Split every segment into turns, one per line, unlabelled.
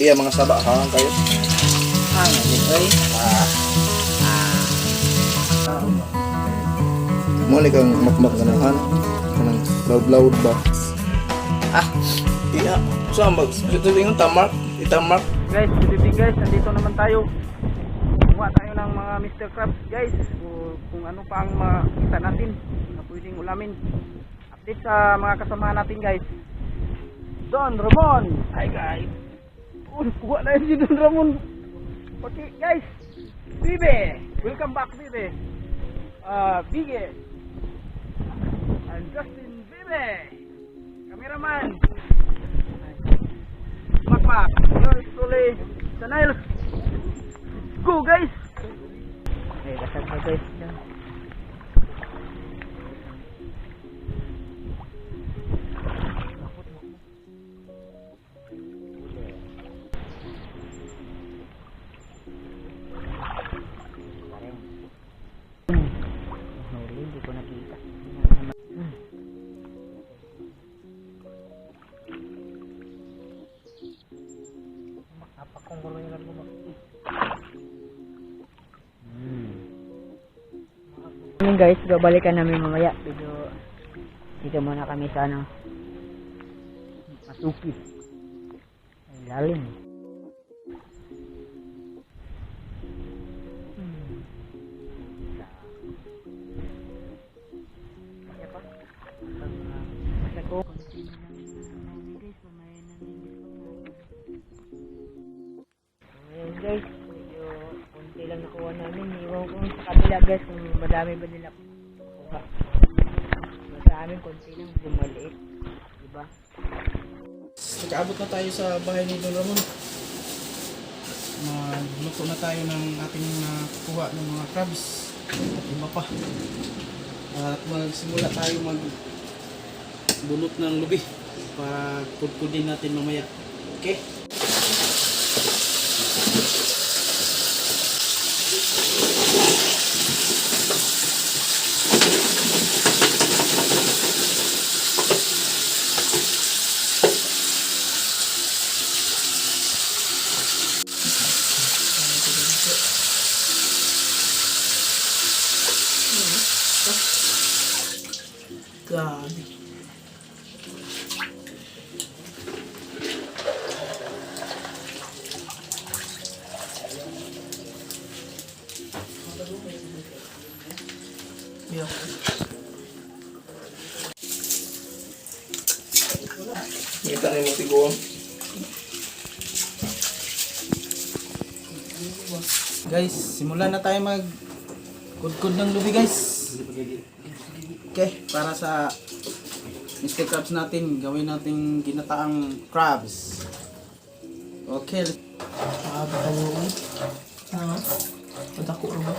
Iya mga saba ha kayo.
Oy.
Mo ni kang makmak ganahan kanang loud ba. Iya. So ito yung tamak, itamak.
Guys, good evening guys. Nandito naman tayo. Kumuha tayo ng mga Mr. Crabs guys. Kung ano pa ang makita natin na pwedeng ulamin. Update sa mga kasama natin guys. Don Ramon. Hi guys. Kuha na yun si Don Ramon. Okay guys. Bibe. Welcome back Bibe. Bige. And Justin Bibe. Cameraman. Makmak. Yours truly. Sanayl. Go guys. Okay, kasag na guys. Hindi ko nakita. Apakong gulo yung mo. Guys, babalikan namin mamaya. Dito muna kami sa masukit. Ang lalim. Guys, medyo konti lang nakuha namin. Iwan ko sa kabila guys kung madami ba nila kuha. Sa amin konti lang, maliit. Diba?
Nag-aabot na tayo sa bahay ni Don Ramon. Magluto na tayo ng ating kuha ng mga crabs at iba pa. At magsimula tayo magbunot ng lubi para kudkudin natin mamaya. Okay? Grabe. Yeah.
Kita ni mo tiguang.
Guys, simulan na tayo kudkod ng lubi guys. Okay, para sa Mr. Crabs natin, gawin natin ginataang crabs. Okay.
Patako ba?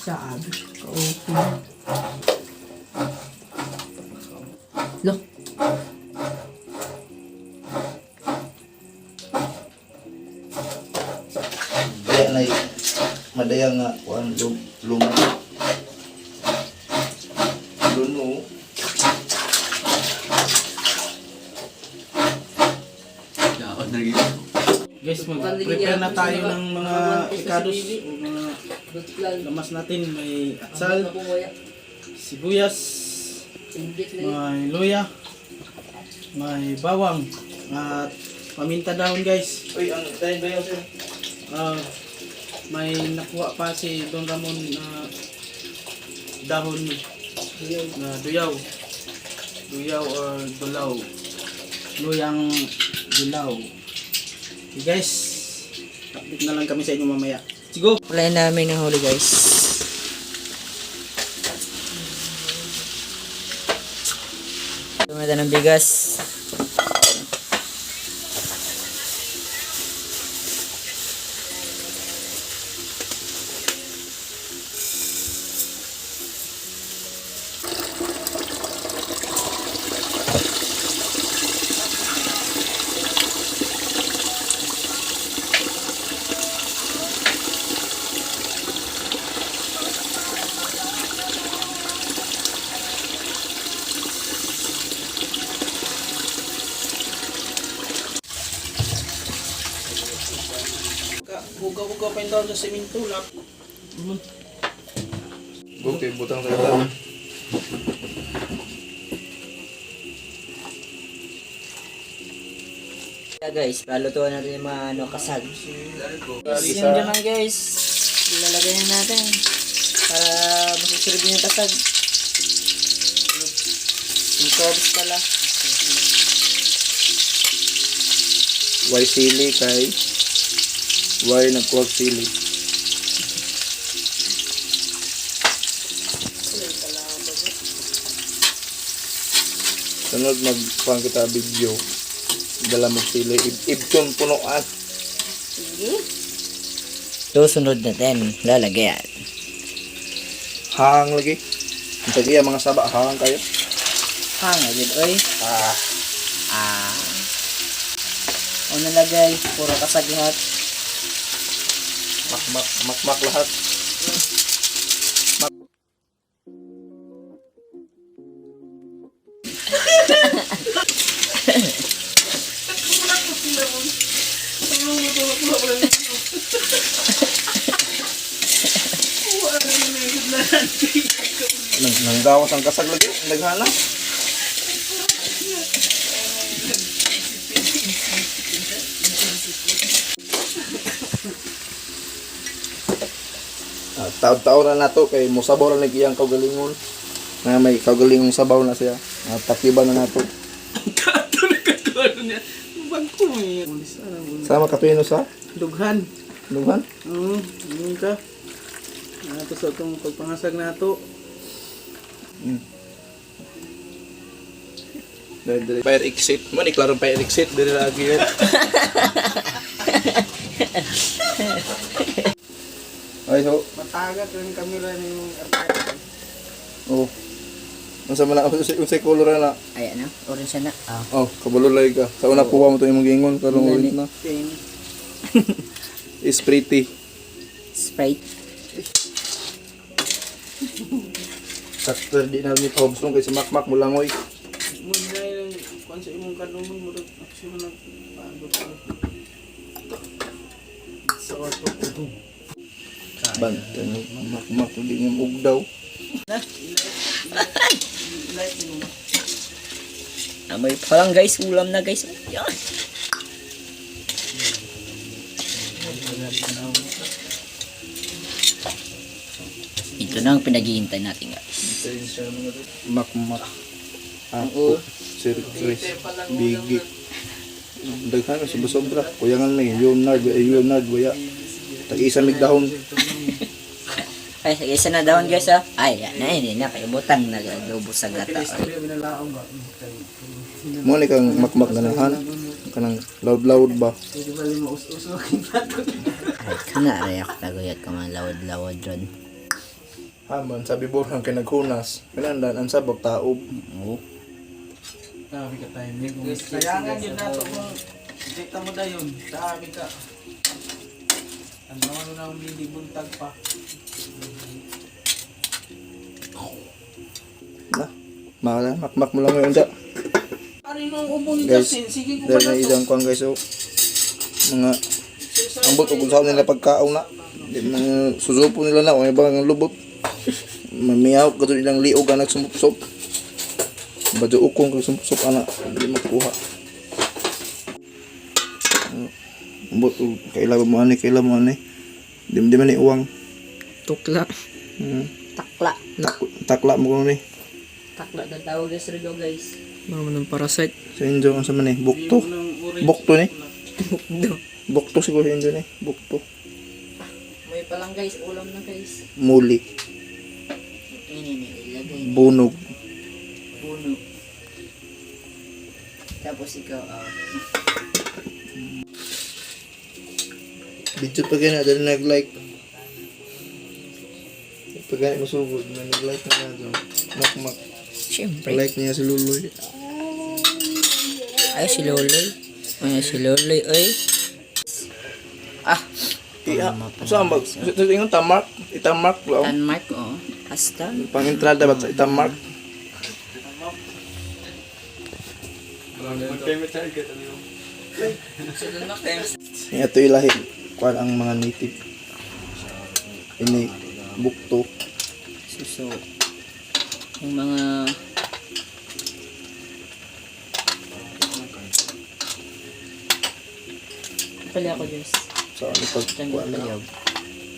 Sabi, ka-open. Look.
Kaya na madaya nga kuan lumo. Luno.
Guys, mag-prepare na tayo ng mga ikados, mga lamas natin. May atsal, sibuyas, may luya, may bawang, at paminta dahon guys.
Uy, ang tayo ba yun sir?
May nakuha pa si Don Ramon na dahon na duyaw or dulaw, luyang dulaw. Okay guys, update na lang kami sa inyo mamaya. Let's go!
Wala namin ng huli guys. Tumata ng bigas.
ko up and down sa semento lap.
Okay, butang sa kata.
Guys, palutuan natin yung mga kasag.
Isa.
Yung dyan lang guys, ilalagay na natin para masusurod yung kasag. Yung cobs pala.
Why sili kay why nagkuwag sili? Sunod magpang kita video. Dala mo sili. Ibton punuan.
Susunod natin, lalagyan.
Hang lagi. Ang iya mga saba, hang kayo.
Hanga yun, oy. O nalagay, puro kasag lahat.
Makmak lahat. Nanggawas ang kasag lagi, naghana. Taon-taon na nato kay musabaw na iyang kaugalingon. Na may kaugalingong sabaw na siya. Takiban na nato.
Kato na katuano niya. Bangko eh.
Sama katuino sa
Dughan.
Lugan.
Oo, yun ka. Nato sa itong pagpangasag nato.
Fire exit. Man, iklarong fire exit. Dili lagi yun. Ay, so.
Matagat yung kamera na yung arcade.
Oh. Ang sama na. Yung sa color na.
Ayan na, orange na.
Oh, kabululay ka. Sa una puwa mo ito yung mag-ingon. Karong ulit na.
Pin.
Is pretty.
Sprite.
Sakto di na ni Thompson kay si Makmak mo langoy.
Muna yung kung sa imong kanungan mo rin. Aksyon mo lang. Paano ko. Sa auto.
Bantay mo. Makmak hindi nga ugdaw.
Like mo.
Amoy pa lang guys, ulam na guys. Yan. Ito na ang pinag-iintay natin guys.
Makmak. Ako. Sir Chris. Bigi. Daghan na sobra. Kuyangan may Leonard waya. Tag-isa mig dahon.
Ay, sige, isa na daon guys ha. Ay, yan na, hindi na kayo butang nag-adobo sa gata.
Mo ni kang makmak ganahan. Kanang loud ba?
Pwede ba lima us-usokin nato?
Ay, kana rin ako taguyat ka man lawad-lawad ron.
Haman sabi burhang kay naghunas. Pinandan ang sabab taob.
Oo.
Sabi ka tayo. Sayangan yun nato kung dita mo na yun. Sabi ka. Ang naman na ang hindi buntag pa.
Na. Makmak mo lang yung da.
Ano yung ubong
Guys,
sin? Sige ko
dahil
pala
na
to.
idang kwan guys, so, mga ambot o kung saan nila pagkaon na. Mga susupo nila na, o may bang lubot. Mamiyaw ka doon ilang liog ka nagsumup-sup. Badyo ukong kag sumup-sup ana, hindi makuha. Ambot o kailangan mo ani. Di man ni uwang.
Tukla. Takla.
Takla mo ko ni.
Takla na tawag guys rin guys.
Mga ng parasite.
Sa inyo, ang sa man ni, bukto. Bukto ni. Bukto siguro sa inyo ni, bukto.
May pa lang guys, ulam na guys.
Muli,
Ini ilagay na.
bunog.
Puno. Tapos ikaw,
Video pa kaya na, dahil nag-like. Pag ganit mo sugod, may nag-like na nga dyan. Makmak.
syempre.
Like niya si Luloy.
Ay, si Loloy. Ay, si Loloy, ay. Ah,
Saan ba? Sa tingin tamark? Itamark lang.
Denmark, oh. Hasta.
Pang-entrada ba sa itamark? Ito yung lahi. Kuan ang mga native. ini bukto.
Suso. Yung mga pali ako guys.
Sa ano pag
Diyan
kuan na.
paliyaw.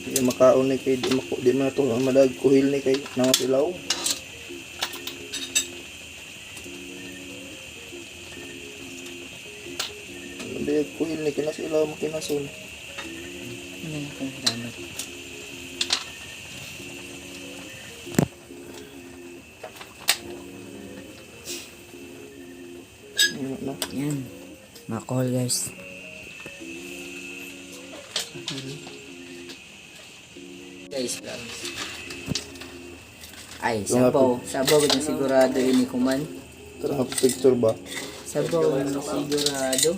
Di makaon ni kay di man to madag kuhil ni kay namatilaw. Di kuhil ni kinasilaw makinason.
Ano na kung salamat.
Ano na.
Yan. Makol guys. Guys, guys. Ay, sabaw. Sabaw ko sigurado ini kuman.
Tara picture ba?
Sabaw na sigurado.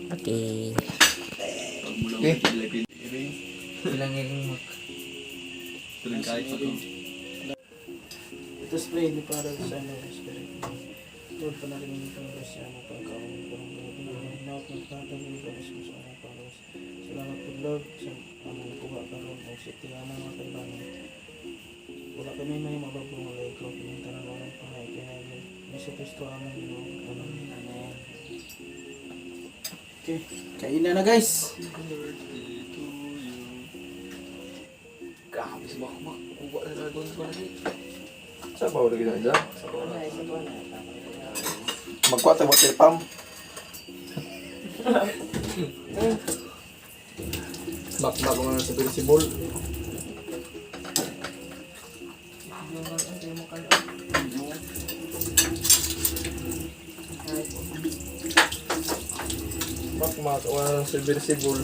Okay.
Okay.
Ilang iring mo.
Ito spray ni para sa ano spirit. Lord pa na rin yung panggasya mo pagkaon ko ng Lord. Naot ng tatang yung panggasya sa among paros. Salamat po Lord sa among kuha karon o sa tiyamang mga kailangan. Wala kami may mababong alay ko ng tanawang ng panay kaya yun. Misa Kristo among Lord. Amen. Okay, kain na guys.
Grabe sa bakma. Kuha na dragon ko na rin. Sabaw lagi na dyan. Magkuha tayo water pump. Bakma ko na sa principal. Bakma ko na sa principal.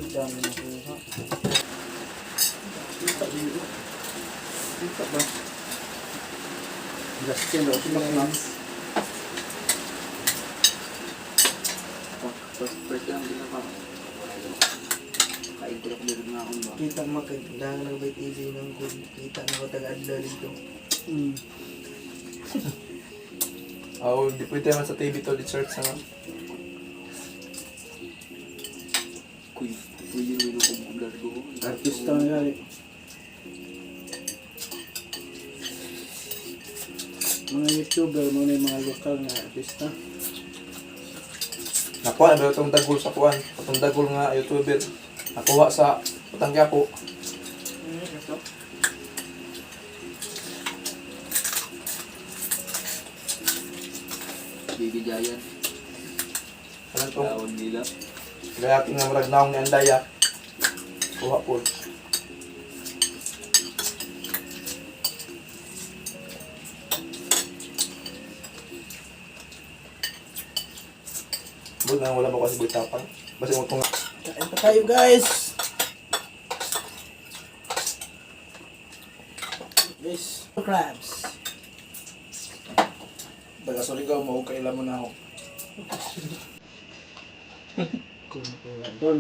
Dami na kuha. Kita ba? Just yan daw. Max.
Kita magandang na may TV ng kung kita na matag-adla dito.
Oh, di pwede naman sa TV to, di search na nga.
Artista na yan. Mga YouTuber mo na yung mga lokal na artista.
Nakuha na ba itong dagol sa kuwan? Itong dagol nga YouTuber. Nakuha sa Patanggapo.
Baby Giant.
Ano itong? Gayating nga marag naong ni Andaya. Kuha po. Bud na wala ba kasi buhay tapang. Basta mo itong
Kain pa tayo guys! Guys, crabs.
taga Surigao mo, kailan mo na ako.
Doon,